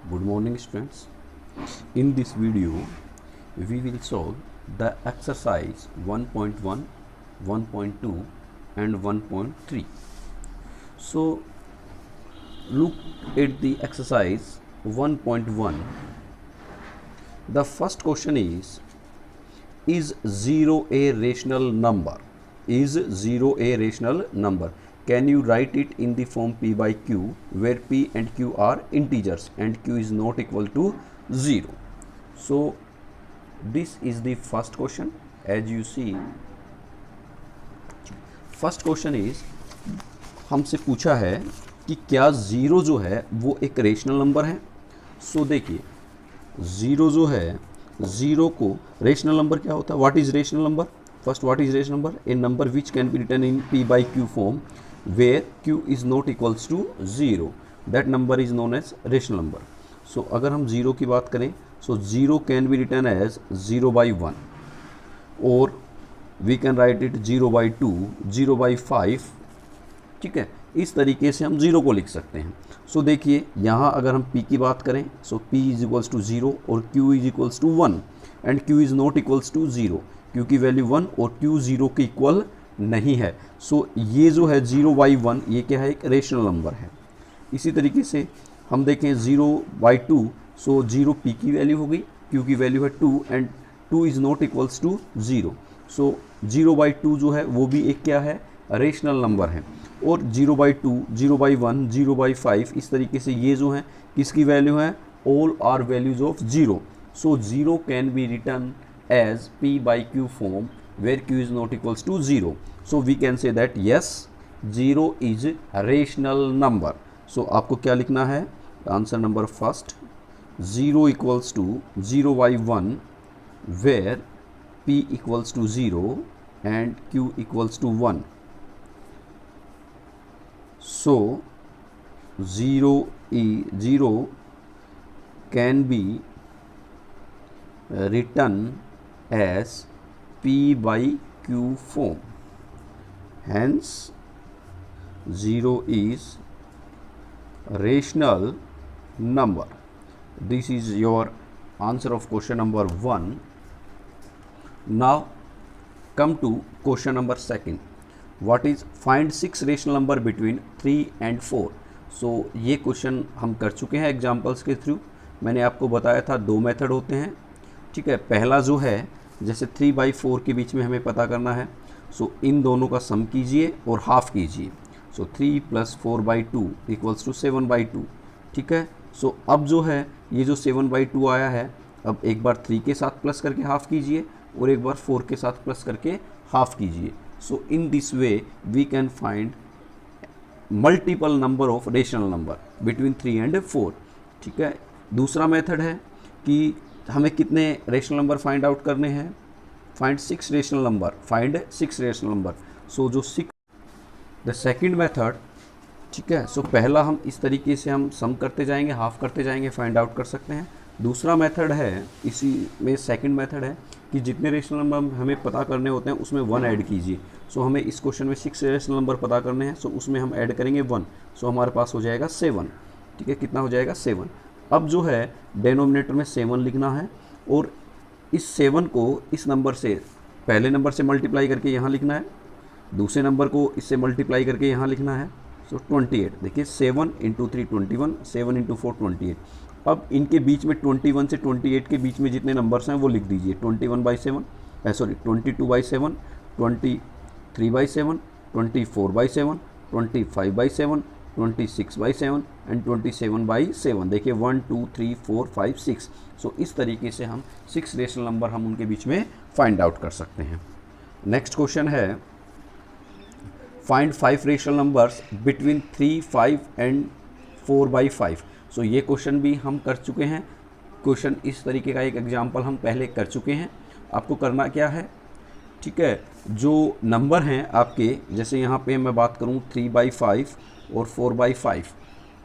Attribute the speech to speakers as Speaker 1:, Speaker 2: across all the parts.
Speaker 1: Good morning students. In this video we will solve the exercise 1.1, 1.2 and 1.3. So look at the exercise 1.1. The first question is 0 a rational number? Is 0 a rational number? Can you write it in the form p by q, where p and q are integers and q is not equal to 0? So this is the first question. As you see, first question is, हमसे पूछा है कि क्या 0 जो है वो एक rational number है. सो देखिए 0 जो है, 0 को रेशनल नंबर क्या होता है? What is rational number? First, what is rational number? A number which can be written in p by q form where q is not equals to 0. that number is known as rational number. so अगर हम 0 की बात करें, so 0 can be written as 0 by 1 or we can write it 0 by 2, 0 by 5. ठीक है, इस तरीके से हम 0 को लिख सकते हैं. सो देखिए यहाँ अगर हम p की बात करें, so p is equals to 0 और q इज इक्वल्स टू 1 and q is not equals to 0. q की वैल्यू 1 और q 0 के इक्वल नहीं है. सो ये जो है 0 बाई 1, ये क्या है? एक रेशनल नंबर है. इसी तरीके से हम देखें 0 बाई 2, सो 0 p की वैल्यू हो गई, q की वैल्यू है 2 and 2 is not equals to 0. So 0 by 2 जो है वो भी एक क्या है? रेशनल नंबर है. और 0 बाई 2, 0 बाई 1, 0 बाई 5, इस तरीके से ये जो है किसकी वैल्यू है? All are values of 0. So 0 can be written as p by q form where q is not equals to 0. So we can say that yes, 0 is a rational number. So आपको क्या लिखना है? Answer number first, 0 equals to 0 by 1 where p equals to 0 and q equals to 1. So 0 can be written as p by q form. Hence 0 is rational number. This is your answer of question number 1. Now come to question number 2. What is find 6 rational number between 3 and 4? So ये question हम कर चुके हैं examples के through. मैंने आपको बताया था 2 मेथड होते हैं. ठीक है, पहला जो है जैसे 3 बाई 4 के बीच में हमें पता करना है, सो इन दोनों का सम कीजिए और हाफ कीजिए. So 3 plus 4 by 2 equals to 7 by 2. ठीक है, सो अब जो है ये जो 7 बाई 2 आया है, अब एक बार 3 के साथ प्लस करके हाफ कीजिए और एक बार 4 के साथ प्लस करके हाफ कीजिए. So in this way we can find multiple number of rational number between 3 and 4. ठीक है, दूसरा मेथड है कि हमें कितने रेशनल नंबर फाइंड आउट करने हैं? Find 6 rational number. Find 6 rational number. So जो 6, द सेकंड मेथड. ठीक है, सो पहला हम इस तरीके से हम सम करते जाएंगे, हाफ करते जाएंगे, फाइंड आउट कर सकते हैं. दूसरा मेथड है, इसी में सेकंड मेथड है कि जितने रेशनल नंबर हमें पता करने होते हैं उसमें 1 ऐड कीजिए. सो हमें इस क्वेश्चन में 6 रेशनल नंबर पता करने हैं, सो उसमें हम ऐड करेंगे 1. सो हमारे पास हो जाएगा 7. ठीक है, कितना हो जाएगा? 7. अब जो है डेनोमिनेटर में 7 लिखना है और इस 7 को इस नंबर से, पहले नंबर से मल्टीप्लाई करके यहाँ लिखना है, दूसरे नंबर को इससे मल्टीप्लाई करके यहाँ लिखना है. सो 28. देखिए 7 इंटू 3 21, 7 इंटू 4 28. अब इनके बीच में 21 से 28 के बीच में जितने नंबर्स हैं वो लिख दीजिए. 21 by 7, 22 by 7, 23 by 7, 24 by 7, 25 by 7, 26 by 7 and 27 by 7. देखिए 1 2 3 4 5 6. सो इस तरीके से हम 6 रेशनल नंबर हम उनके बीच में फाइंड आउट कर सकते हैं. नेक्स्ट क्वेश्चन है find 5 rational numbers between 3, 5 and 4 by 5. सो ये क्वेश्चन भी हम कर चुके हैं. क्वेश्चन इस तरीके का एक एग्जाम्पल हम पहले कर चुके हैं. आपको करना क्या है? ठीक है, जो नंबर हैं आपके, जैसे यहाँ पे मैं बात करूँ 3 बाई 5 और 4 बाई 5.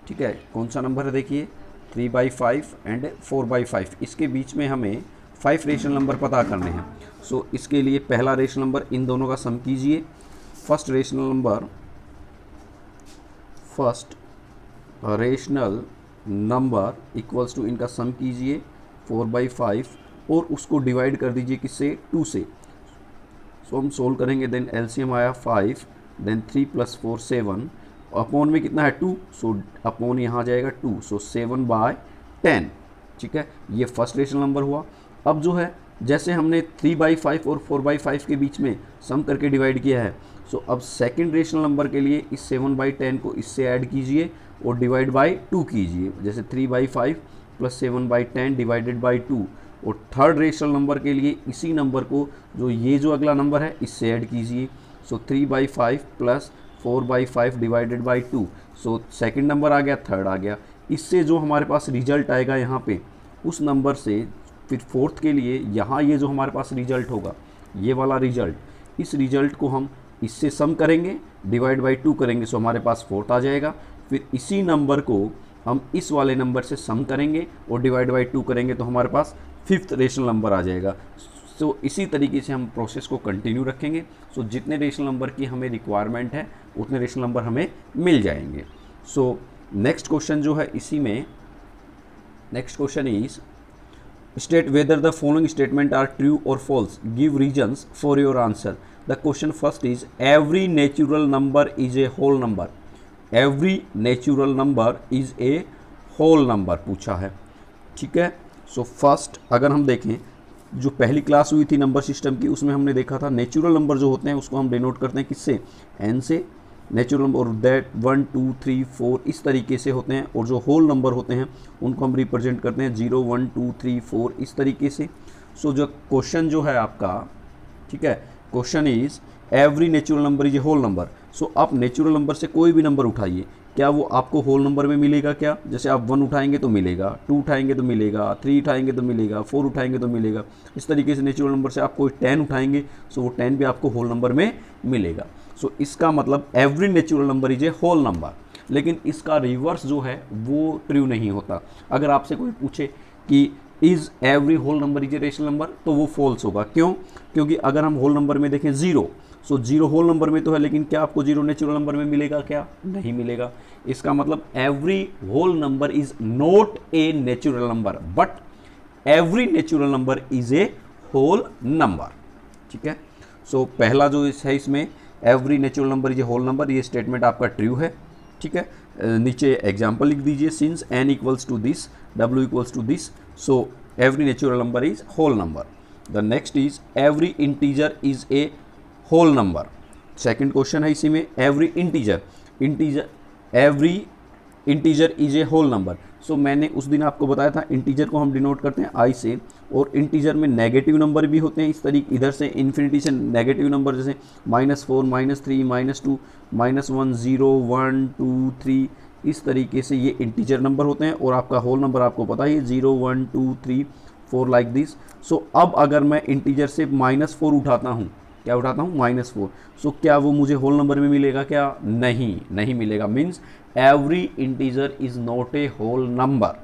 Speaker 1: ठीक है, कौन सा नंबर है? देखिए 3 बाई 5 एंड 4 बाई 5. इसके बीच में हमें 5 रेशनल नंबर पता करने हैं. सो इसके लिए पहला रेशनल नंबर, इन दोनों का सम कीजिए. First rational number equals to, इनका सम कीजिए 4/5 और उसको डिवाइड कर दीजिए किससे, 2 से। सो हम सोल्व करेंगे, देन एलसीएम आया 5, देन 3 + 4 7, अपॉन में कितना है 2, सो अपॉन यहाँ जाएगा 2, सो 7/10। ठीक है, ये फर्स्ट रेशनल नंबर हुआ। अब जो है जैसे हमने 3/5 और 4/5 के बीच में सम करके डिवाइड किया है, सो अब सेकंड रेशनल नंबर के लिए इस 7/10 को इससे ऐड कीजिए और डिवाइड बाई 2 कीजिए, जैसे 3/5 + 7/10 डिवाइडेड बाई 2। और थर्ड रेशनल नंबर के लिए इसी नंबर को, जो ये जो अगला नंबर है, इससे ऐड कीजिए, so 3/5 + 4/5 divided by 2। So second number आ गया, थर्ड आ गया। इससे जो हमारे पास रिजल्ट आएगा यहाँ पे, उस नंबर से फिर फोर्थ के लिए यहाँ ये जो हमारे पास रिजल्ट होगा, ये वाला रिजल्ट, इस रिजल्ट को हम इससे सम करेंगे, डिवाइड बाई 2 करेंगे, सो हमारे पास फोर्थ आ जाएगा। फिर इसी नंबर को हम इस वाले नंबर से सम करेंगे और डिवाइड बाई 2 करेंगे, तो हमारे पास फिफ्थ रेशनल नंबर आ जाएगा। सो इसी तरीके से हम प्रोसेस को कंटिन्यू रखेंगे। सो जितने रेशनल नंबर की हमें रिक्वायरमेंट है उतने रेशनल नंबर हमें मिल जाएंगे। सो नेक्स्ट क्वेश्चन जो है इसी में, next question is state whether the following statement are true और false, give reasons for your answer. The question first is every natural number is a whole number, every natural number is a whole number पूछा है। ठीक है, so first अगर हम देखें, जो पहली क्लास हुई थी नंबर सिस्टम की, उसमें हमने देखा था नेचुरल नंबर जो होते हैं उसको हम डिनोट करते हैं किससे, एन से, नेचुरल नंबर, और दैट 1 2 3 4 इस तरीके से होते हैं। और जो होल नंबर होते हैं उनको हम रिप्रेजेंट करते हैं 0 1 2 3 4 इस तरीके से। सो जो क्वेश्चन जो है आपका, ठीक है, question is every natural number is a whole number. So आप नेचुरल नंबर से कोई भी नंबर उठाइए, क्या वो आपको होल नंबर में मिलेगा क्या? जैसे आप 1 उठाएंगे तो मिलेगा, 2 उठाएंगे तो मिलेगा, 3 उठाएंगे तो मिलेगा, 4 उठाएंगे तो मिलेगा। इस तरीके से नेचुरल नंबर से आप कोई 10 उठाएंगे, सो वो 10 भी आपको होल नंबर में मिलेगा। सो इसका मतलब every natural number is a whole number. लेकिन इसका रिवर्स जो है वो ट्रू नहीं होता। अगर आपसे कोई पूछे कि is every whole number is a rational number, तो वो फॉल्स होगा। क्यों? क्योंकि अगर हम होल नंबर में देखें 0, सो 0 होल नंबर में तो है, लेकिन क्या आपको 0 नेचुरल नंबर में मिलेगा क्या? नहीं मिलेगा। इसका मतलब every whole number is not a natural number, but every natural number is a whole number. ठीक है, सो पहला जो है इसमें every natural number is a whole number, ये स्टेटमेंट आपका ट्रू है। ठीक है, नीचे एग्जाम्पल लिख दीजिए, since n equals to this, w equals to this, so every natural number is whole number. The next is every integer is a whole number. Second question है इसी में, every integer is a whole number. So मैंने उस दिन आपको बताया था integer को हम डिनोट करते हैं i से, और इंटीजर में नेगेटिव नंबर भी होते हैं इस तरीके, इधर से इन्फिनिटी से नेगेटिव नंबर, जैसे -4 -3 -2 -1 0 1 2 3 इस तरीके से ये इंटीजर नंबर होते हैं। और आपका होल नंबर आपको पता ही है 0 1 2 3 4 लाइक दिस। सो अब अगर मैं इंटीजर से -4 उठाता हूँ, क्या उठाता हूँ? -4। सो क्या वो मुझे होल नंबर में मिलेगा क्या? नहीं मिलेगा। Means every integer is not a whole number,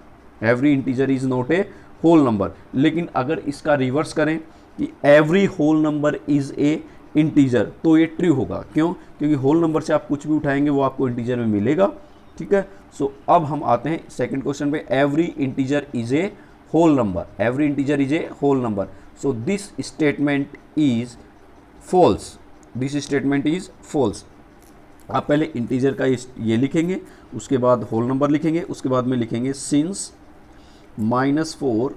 Speaker 1: every integer is not a whole number. लेकिन अगर इसका रिवर्स करें कि every whole number is a integer, तो ये ट्रू होगा। क्यों? क्योंकि होल नंबर से आप कुछ भी उठाएंगे वो आपको इंटीजर में मिलेगा। ठीक है, सो अब हम आते हैं सेकंड क्वेश्चन पे, every integer is a whole number, every integer is a whole number. So this statement is false, this statement is false. आप पहले इंटीजर का ये लिखेंगे, उसके बाद होल नंबर लिखेंगे, उसके बाद में लिखेंगे सिंस -4,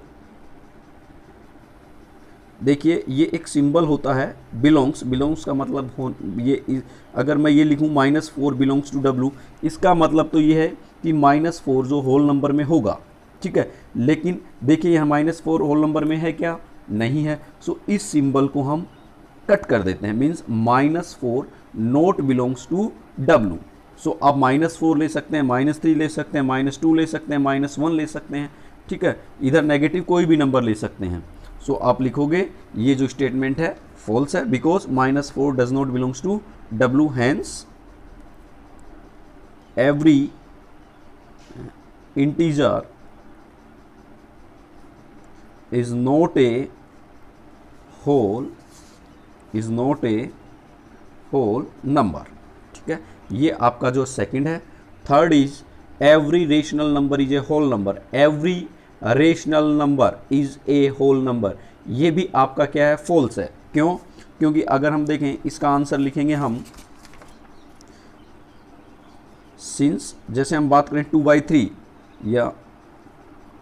Speaker 1: देखिए ये एक सिंबल होता है बिलोंग्स, बिलोंग्स का मतलब ये, अगर मैं ये लिखूं -4 बिलोंग्स टू w, इसका मतलब तो ये है कि -4 जो होल नंबर में होगा। ठीक है, लेकिन देखिए यहाँ -4 होल नंबर में है क्या? नहीं है। सो इस सिंबल को हम कट कर देते हैं, means -4 not belongs to w। So आप -4 ले सकते हैं, -3 ले सकते हैं, -2 ले सकते हैं, -1 ले सकते हैं। ठीक है, इधर नेगेटिव कोई भी नंबर ले सकते हैं। सो आप लिखोगे ये जो स्टेटमेंट है फॉल्स है, because -4 does not belongs to w, hence every integer is not a whole number. ठीक है, ये आपका जो सेकंड है। Third is every rational number is a whole number, every rational number is a whole number, ये भी आपका क्या है, फॉल्स है। क्यों? क्योंकि अगर हम देखें इसका आंसर लिखेंगे हम, सिंस जैसे हम बात करें 2/3 या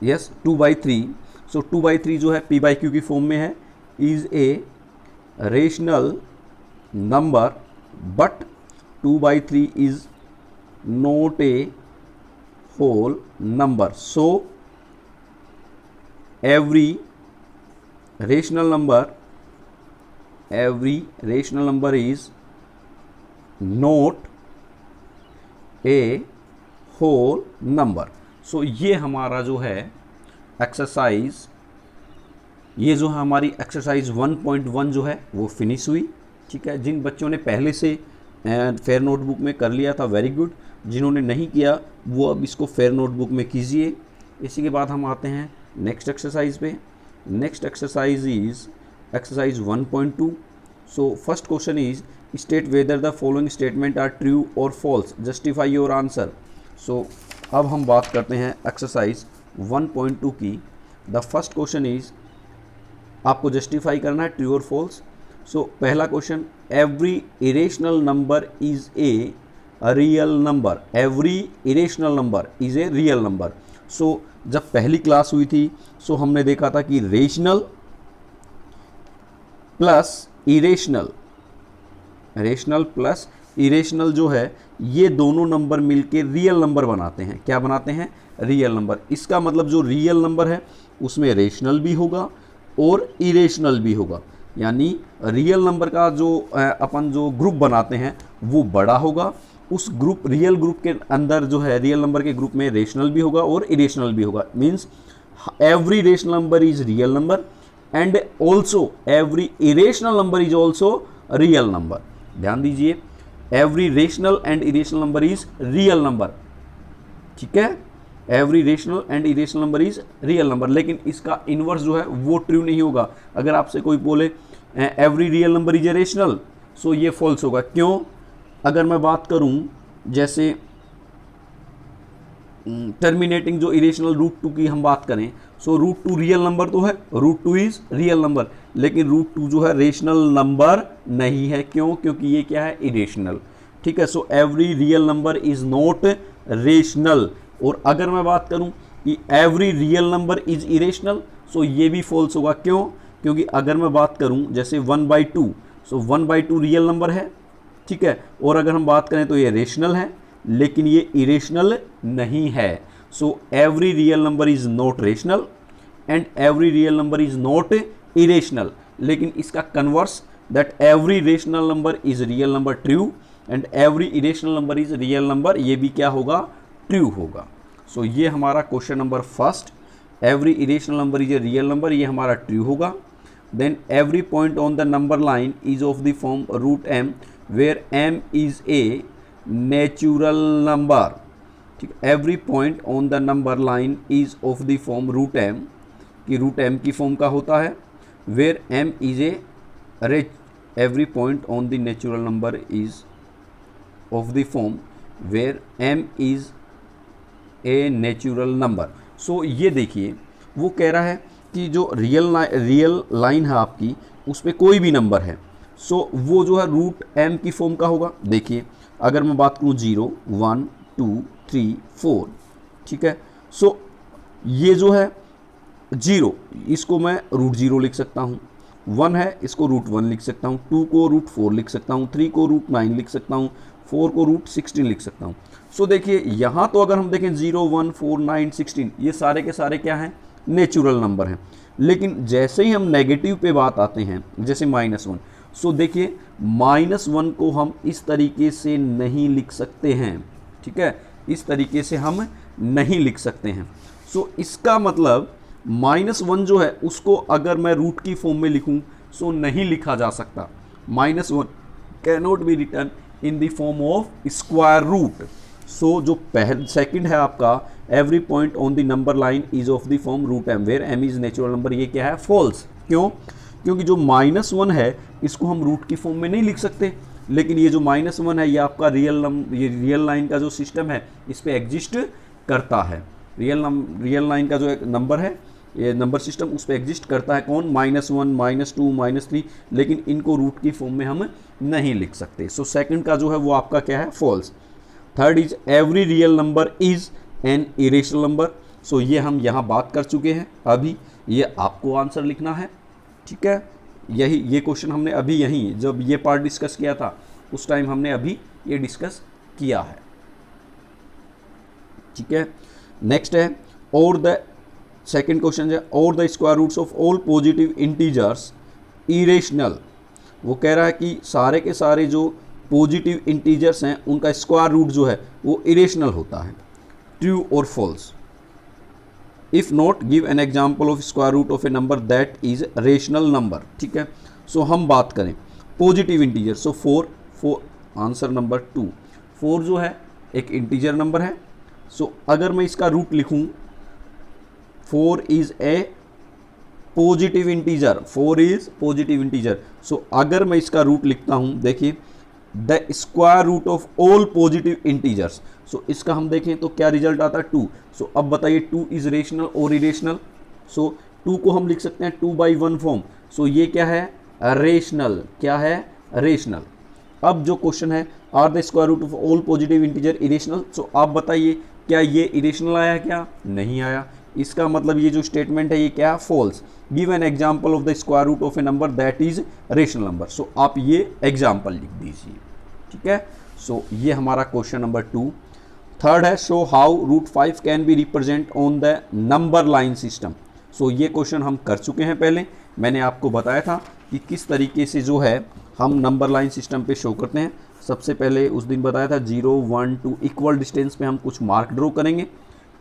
Speaker 1: यस 2/3, सो 2/3 जो है p/q की फॉर्म में है, is a rational number but 2/3 is not a whole number, so every rational number is not a whole number। So ये हमारा जो है एक्सरसाइज, ये जो है हमारी एक्सरसाइज 1.1 जो है वो फिनिश हुई। ठीक है, जिन बच्चों ने पहले से फेयर नोटबुक में कर लिया था वेरी गुड, जिन्होंने नहीं किया वो अब इसको फेयर नोटबुक में कीजिए। इसी के बाद हम आते हैं नेक्स्ट एक्सरसाइज पे। Next exercise is exercise 1.2। So first question is state whether the following statement are true और false, justify your answer. So अब हम बात करते हैं एक्सरसाइज 1.2 की। द फर्स्ट क्वेश्चन इज आपको जस्टिफाई करना है ट्रू और फॉल्स। सो पहला question, every irrational number is a real number, every irrational number is a real number. So जब पहली क्लास हुई थी सो हमने देखा था कि rational plus irrational, rational plus irrational जो है ये दोनों नंबर मिलके रियल नंबर बनाते हैं। क्या बनाते हैं? Real number. इसका मतलब जो रियल नंबर है उसमें रेशनल भी होगा और इरेशनल भी होगा, यानी रियल नंबर का जो अपन जो ग्रुप बनाते हैं वो बड़ा होगा, उस ग्रुप रियल ग्रुप के अंदर जो है रियल नंबर के ग्रुप में रेशनल भी होगा और इरेशनल भी होगा। Means every rational number is real number and also every irrational number is also real number. ध्यान दीजिए, every rational and irrational number is real number. ठीक है, every rational and irrational number is real number, लेकिन इसका inverse जो है वो true नहीं होगा। अगर आपसे कोई बोले every real number is a rational, so ये फॉल्स होगा। क्यों? अगर मैं बात करूं जैसे टर्मिनेटिंग जो इरेशनल √2 की हम बात करें, सो √2 रियल नंबर तो है, √2 इज रियल नंबर, लेकिन √2 जो है रेशनल नंबर नहीं है। क्यों? क्योंकि ये क्या है? इरेशनल। ठीक है, so every real number is not rational. और अगर मैं बात करूं कि every real number is irrational, so ये भी फॉल्स होगा। क्यों? क्योंकि अगर मैं बात करूं जैसे 1/2, सो 1/2 रियल नंबर है। ठीक है, और अगर हम बात करें तो ये रेशनल है लेकिन ये इरेशनल नहीं है। So every real number is not rational and every real number is not irrational. लेकिन इसका converse, that every rational number is real number true and every irrational number is real number, ये भी क्या होगा? True होगा। So ये हमारा question number first, every irrational number is a real number, ये हमारा ट्रू होगा। Then every point on the number line is of the form √m where m is a natural number। ठीक, every point on the number line is of the form √m, कि √m की form का होता है, where m is a every point on the natural number is of the form where m is a natural number. So ये देखिए वो कह रहा है कि जो रियल लाइन है आपकी उस पर कोई भी नंबर है, सो वो जो है √m की फॉर्म का होगा। देखिए अगर मैं बात करूँ 0 1 2 3 4, ठीक है, सो ये जो है 0 इसको मैं √0 लिख सकता हूँ, 1 है इसको √1 लिख सकता हूँ, 2 को √4 लिख सकता हूँ, 3 को √9 लिख सकता हूँ, 4 को √16 लिख सकता हूँ। सो देखिए यहाँ तो अगर हम देखें 0 1 4 9 16 ये सारे के सारे क्या हैं? नेचुरल नंबर हैं। लेकिन जैसे ही हम नेगेटिव पे बात आते हैं जैसे -1, सो देखिए -1 को हम इस तरीके से नहीं लिख सकते हैं। ठीक है, इस तरीके से हम नहीं लिख सकते हैं। सो इसका मतलब -1 जो है उसको अगर मैं रूट की फॉर्म में लिखूं सो नहीं लिखा जा सकता। -1 cannot be written in the form of square root. So जो सेकंड है आपका every point on the number line is of the form √m where m is natural number, ये क्या है? फॉल्स। क्यों? क्योंकि जो -1 है इसको हम रूट की फॉर्म में नहीं लिख सकते, लेकिन ये जो -1 है ये आपका रियल लाइन का जो सिस्टम है इस पे एग्जिस्ट करता है। रियल लाइन का जो एक नंबर है, ये नंबर सिस्टम, उस पर एग्जिस्ट करता है कौन, -1, -2, -3, लेकिन इनको रूट की फॉर्म में हम नहीं लिख सकते। सो सेकंड का जो है वो आपका क्या है, false. Third is every real number is an irrational number. So ये हम यहाँ बात कर चुके हैं, अभी ये आपको आंसर लिखना है, ठीक है। यही ये क्वेश्चन हमने अभी यहीं जब ये पार्ट डिस्कस किया था उस टाइम हमने अभी ये डिस्कस किया है, ठीक है। नेक्स्ट है और द सेकेंड क्वेश्चन है और the square roots of all positive integers irrational. वो कह रहा है कि सारे के सारे जो पॉजिटिव इंटीजर्स हैं उनका स्क्वायर रूट जो है वो इरेशनल होता है, ट्रू और false. If not give an example of square root of a number that is rational number, ठीक है। सो हम बात करें positive integer, so 4 answer number 2। 4 जो है एक इंटीजर नंबर है। सो अगर मैं इसका रूट लिखूं, 4 is a positive integer, 4 is positive integer. So अगर मैं इसका रूट लिखता हूं, देखिए the square root of all positive integers. So इसका हम देखें तो क्या रिजल्ट आता है, 2। सो अब बताइए 2 इज रेशनल और इरेशनल। सो 2 को हम लिख सकते हैं 2/1 फॉर्म। सो ये क्या है, रेशनल, क्या है, रेशनल। अब जो क्वेश्चन है are the square root of all positive integer irrational. So आप बताइए क्या ये इरेशनल आया, क्या नहीं आया। इसका मतलब ये जो स्टेटमेंट है ये क्या, false. Give an example of the square root of a number that is rational number. So आप ये एग्जाम्पल लिख दीजिए, ठीक है। सो ये हमारा क्वेश्चन नंबर 2। थर्ड है show how root 5 can be represent on the number line system. So ये क्वेश्चन हम कर चुके हैं पहले, मैंने आपको बताया था कि किस तरीके से जो है हम नंबर लाइन सिस्टम पे शो करते हैं। सबसे पहले उस दिन बताया था 0, 1, 2 इक्वल डिस्टेंस पे हम कुछ मार्क ड्रॉ करेंगे,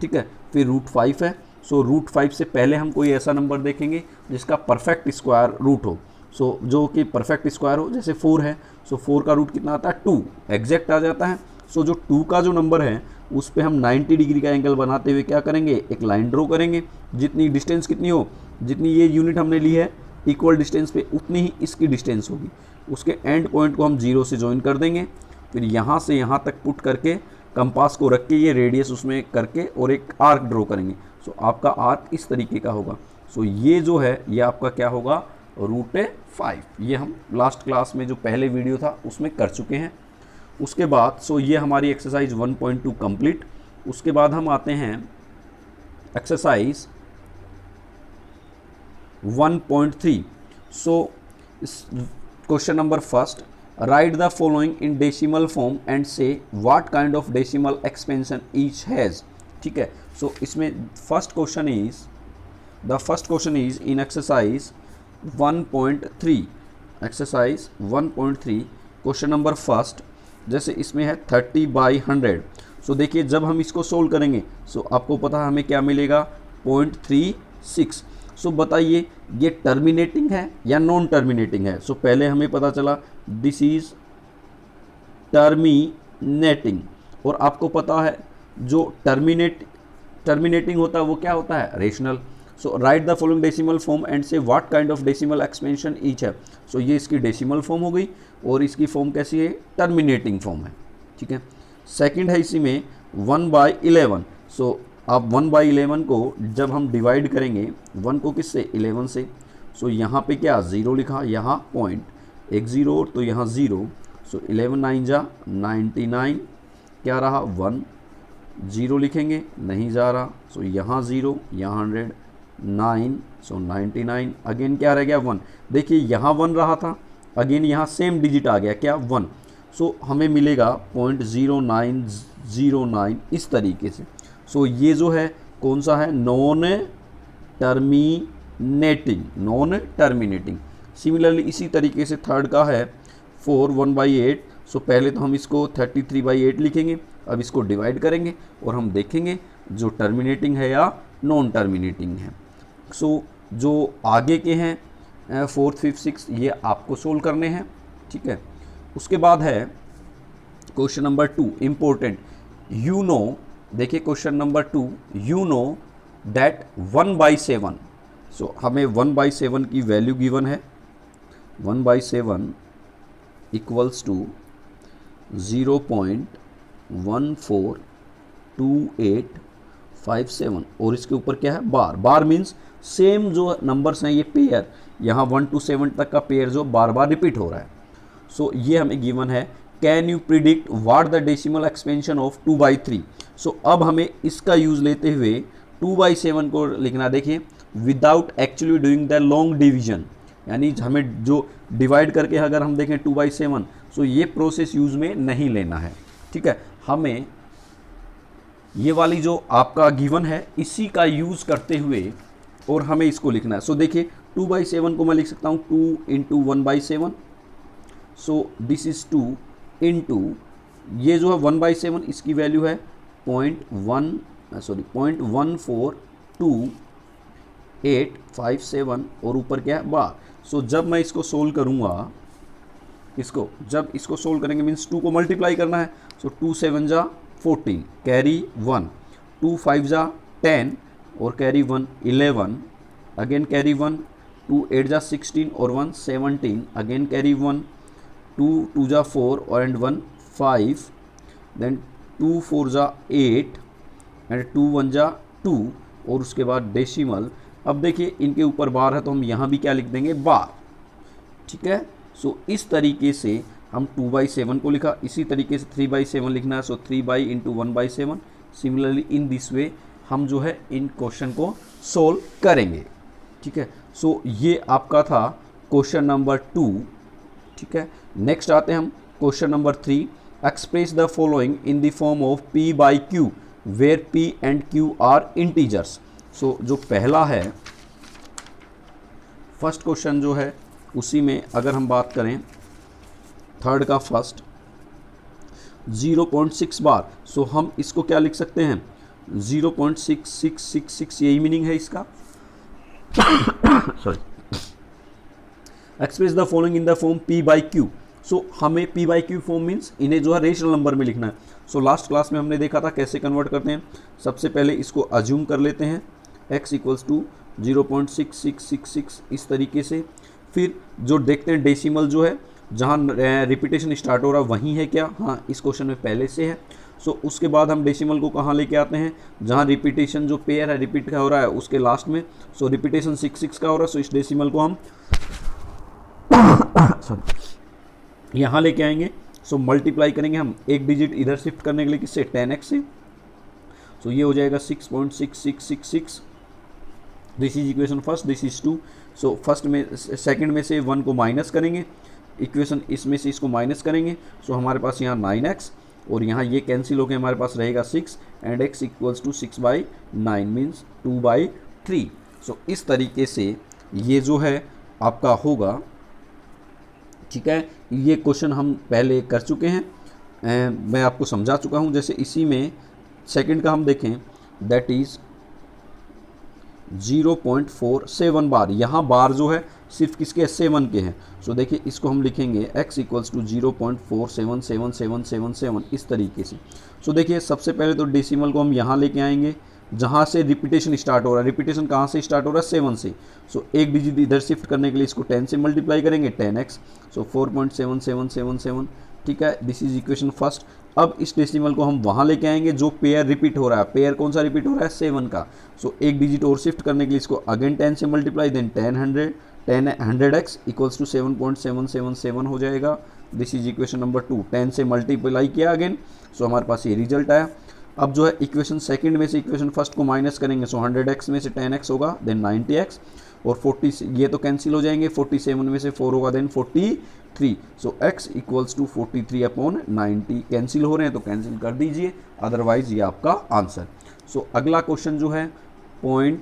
Speaker 1: ठीक है। फिर रूट 5 है। सो रूट 5 से पहले हम कोई ऐसा नंबर देखेंगे जिसका परफेक्ट स्क्वायर रूट हो। सो जो कि परफेक्ट स्क्वायर हो, जैसे 4 है। सो 4 का रूट कितना आता है, 2 एग्जैक्ट आ जाता है। सो जो 2 का जो नंबर है उस पे हम 90 डिग्री का एंगल बनाते हुए क्या करेंगे, एक लाइन ड्रॉ करेंगे। जितनी डिस्टेंस कितनी हो, जितनी ये यूनिट हमने ली है इक्वल डिस्टेंस पे, उतनी ही इसकी डिस्टेंस होगी। उसके एंड पॉइंट को हम 0 से ज्वाइन कर देंगे। फिर यहाँ से यहाँ तक पुट करके कंपास को रख के ये रेडियस उसमें करके और एक आर्क ड्रॉ करेंगे। सो आपका आर्क इस तरीके का होगा। सो ये जो है ये आपका क्या होगा, रूट 5। ये हम लास्ट क्लास में जो पहले वीडियो था उसमें कर चुके हैं। उसके बाद सो ये हमारी एक्सरसाइज 1.2 कंप्लीट। उसके बाद हम आते हैं exercise 1.3। So question number first, write the following in decimal form and say what kind of decimal expansion each has, ठीक है। सो इसमें first question is in exercise 1.3। Exercise 1.3 question number first, जैसे इसमें है 30/100। सो देखिए जब हम इसको सोल्व करेंगे सो आपको पता है हमें क्या मिलेगा, 0.36। सो बताइए ये टर्मिनेटिंग है या नॉन टर्मिनेटिंग है। सो पहले हमें पता चला दिस इज टर्मिनेटिंग, और आपको पता है जो टर्मिनेटिंग होता है वो क्या होता है, rational. So write the following decimal form and say what kind of decimal expansion each है। सो ये इसकी डेसिमल फॉर्म हो गई और इसकी फॉर्म कैसी है, टर्मिनेटिंग फॉर्म है, ठीक है। सेकंड है इसी में 1/11। सो अब 1/11 को जब हम डिवाइड करेंगे 1 को किससे, 11 से। सो यहाँ पे क्या 0 लिखा, यहाँ पॉइंट, एक 0 तो यहाँ 0। सो 11 9 जा 99, क्या रहा 1, 0 लिखेंगे नहीं जा रहा। सो यहाँ 0, यहाँ 100, 9, सो 99, अगेन क्या रह गया 1। देखिए यहाँ 1 रहा था, अगेन यहाँ सेम डिजिट आ गया क्या 1। सो हमें मिलेगा 0.0909 इस तरीके से। सो ये जो है कौन सा है, नॉन टर्मिनेटिंग। सिमिलरली इसी तरीके से थर्ड का है 4 1/8। सो पहले तो हम इसको 33/8 लिखेंगे, अब इसको डिवाइड करेंगे और हम देखेंगे जो टर्मिनेटिंग है या नॉन टर्मिनेटिंग है। सो जो आगे के हैं 4th 5th 6th ये आपको सोल्व करने हैं, ठीक है। उसके बाद है question number 2 important, you know. देखिए question number 2, you know that 1/7। So हमें 1/7 की वैल्यू गिवन है, 1/7 इक्वल्स टू 0.1428 57 और इसके ऊपर क्या है बार। बार मीन्स सेम जो नंबर्स हैं ये पेयर, यहाँ 1 to 7 तक का पेयर जो बार बार रिपीट हो रहा है। सो ये हमें गिवन है। Can you predict what the decimal expansion of 2/3। सो अब हमें इसका यूज़ लेते हुए 2/7 को लिखना। देखिए without actually doing the long division, यानी हमें जो डिवाइड करके अगर हम देखें 2/7, सो ये प्रोसेस यूज़ में नहीं लेना है। ठीक है, हमें ये वाली जो आपका गिवन है इसी का यूज़ करते हुए और हमें इसको लिखना है। सो देखिए 2/7 को मैं लिख सकता हूँ 2 × 1/7। सो दिस इज़ 2 इंटू ये जो है 1/7 इसकी वैल्यू है 0.1425857 और ऊपर क्या है बार। सो जब मैं इसको सोल्व करूँगा, जब इसको सोल्व करेंगे मीन्स 2 को मल्टीप्लाई करना है। सो 2 7 जा 14 कैरी 1, 2 5 जा 10 और कैरी 1 11 अगेन कैरी 1, 2 8 जा 16 और 1 17 अगेन कैरी 1, 2 2 जा 4 और एंड 1 5 देन 2 4 जा 8 एंड 2 1 जा 2 और उसके बाद डेसिमल। अब देखिए इनके ऊपर बार है तो हम यहाँ भी क्या लिख देंगे बार। ठीक है, सो इस तरीके से हम 2/7 को लिखा। इसी तरीके से 3/7 लिखना है। सो 3 × 1/7। सिमिलरली इन दिस वे हम जो है इन क्वेश्चन को सोल्व करेंगे। ठीक है, सो ये आपका था क्वेश्चन नंबर 2। ठीक है, नेक्स्ट आते हैं हम question number 3। Express the following in the form of P/Q where P and Q are integers. So जो पहला है फर्स्ट क्वेश्चन जो है उसी में अगर हम बात करें थर्ड का फर्स्ट 0.6 बार। सो हम इसको क्या लिख सकते हैं 0.6666, यही मीनिंग है इसका। Sorry, express the following in the form P/Q। सो हमें P/Q फॉर्म मीन्स इन्हें जो है रेशनल नंबर में लिखना है। सो लास्ट क्लास में हमने देखा था कैसे कन्वर्ट करते हैं। सबसे पहले इसको अज्यूम कर लेते हैं x = 0.6666 इस तरीके से। फिर जो देखते हैं डेसिमल जो है जहाँ रिपीटेशन स्टार्ट हो रहा है वहीं है क्या, हाँ इस क्वेश्चन में पहले से है। सो उसके बाद हम डेसिमल को कहाँ लेके आते हैं जहाँ रिपीटेशन जो पेयर है रिपीट का हो रहा है उसके लास्ट में। सो रिपीटेशन 6 का हो रहा है। सो इस डेसिमल को हम सॉरी यहाँ लेके आएंगे। सो मल्टीप्लाई करेंगे हम एक डिजिट इधर शिफ्ट करने के लिए किससे 10x से। सो ये हो जाएगा 6.6666। This is equation first, this is 2। So first में सेकंड में से 1 को माइनस करेंगे, इक्वेशन इसमें से इसको माइनस करेंगे। सो हमारे पास यहाँ 9x और यहाँ ये कैंसिल होकर हमारे पास रहेगा 6 एंड x = 6/9 मीन्स 2/3। सो इस तरीके से ये जो है आपका होगा। ठीक है, ये क्वेश्चन हम पहले कर चुके हैं, मैं आपको समझा चुका हूँ। जैसे इसी में सेकंड का हम देखें दैट इज़ 0.47 बार। यहाँ बार जो है सिर्फ किसके 7 के हैं। सो देखिए इसको हम लिखेंगे x = 0.477777 इस तरीके से। सो देखिए सबसे पहले तो डेसिमल को हम यहाँ लेके आएंगे जहाँ से रिपीटेशन स्टार्ट हो रहा है। रिपीटेशन कहाँ से स्टार्ट हो रहा है 7 से। सो एक डिजिट इधर शिफ्ट करने के लिए इसको 10 से मल्टीप्लाई करेंगे 10x। सो 4.7777। ठीक है, दिस इज इक्वेशन फर्स्ट। अब इस डेसिमल को हम वहाँ लेके आएंगे जो पेयर रिपीट हो रहा है। पेयर कौन सा रिपीट हो रहा है 7 का। सो एक डिजिट और शिफ्ट करने के लिए इसको अगेन 10 से मल्टीप्लाई देन 100x = 7.777 हो जाएगा। This is equation number 2। 10 से मल्टीप्लाई किया अगेन। सो हमारे पास ये रिजल्ट आया। अब जो है इक्वेशन सेकंड में से इक्वेशन फर्स्ट को माइनस करेंगे। सो 100x में से 10x होगा देन 90x और 40 ये तो कैंसिल हो जाएंगे। 47 में से 4 होगा देन 43। सो x = 43/90 कैंसिल हो रहे हैं तो कैंसिल कर दीजिए, अदरवाइज ये आपका आंसर। सो अगला क्वेश्चन जो है पॉइंट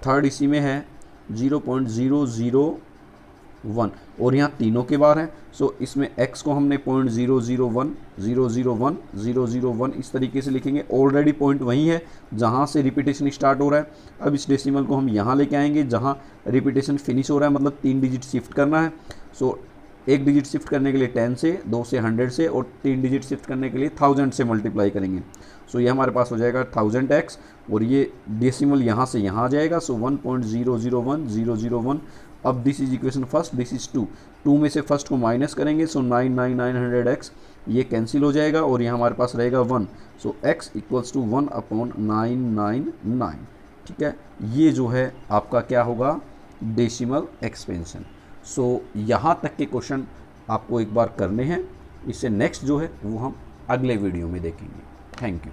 Speaker 1: थर्ड इसी में है 0.001 और यहाँ तीनों के बार हैं। सो इसमें x को हमने 0.001 001 001 इस तरीके से लिखेंगे। ऑलरेडी पॉइंट वही है जहाँ से रिपीटेशन स्टार्ट हो रहा है। अब इस डेसिमल को हम यहाँ लेके आएंगे जहाँ रिपीटेशन फिनिश हो रहा है, मतलब 3 डिजिट शिफ्ट करना है। सो एक डिजिट शिफ्ट करने के लिए 10 से, 2 से 100 से और 3 डिजिट शिफ्ट करने के लिए 1000 से मल्टीप्लाई करेंगे। सो ये हमारे पास हो जाएगा 1000x और ये डेसिमल यहाँ से यहाँ आ जाएगा। सो 1.001 001। अब this is equation first, this is 2 में से फर्स्ट को माइनस करेंगे। सो 99900x ये कैंसिल हो जाएगा और ये हमारे पास रहेगा 1। सो x इक्वल्स टू 1/999। ठीक है, ये जो है आपका क्या होगा, डेसिमल एक्सपेंशन। सो यहाँ तक के क्वेश्चन आपको एक बार करने हैं। इससे नेक्स्ट जो है वो हम अगले वीडियो में देखेंगे। Thank you.